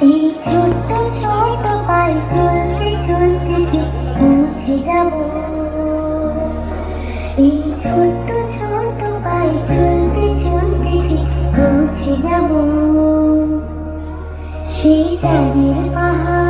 এই ছোট্ট ছোট পায়ে চলতে চলতে ঠিক পৌঁছে যাব। এই ছোট্ট ছোট পায়ে চলতে চলতে ঠিক পৌঁছে যাব সেই চাঁদের পাহাড়।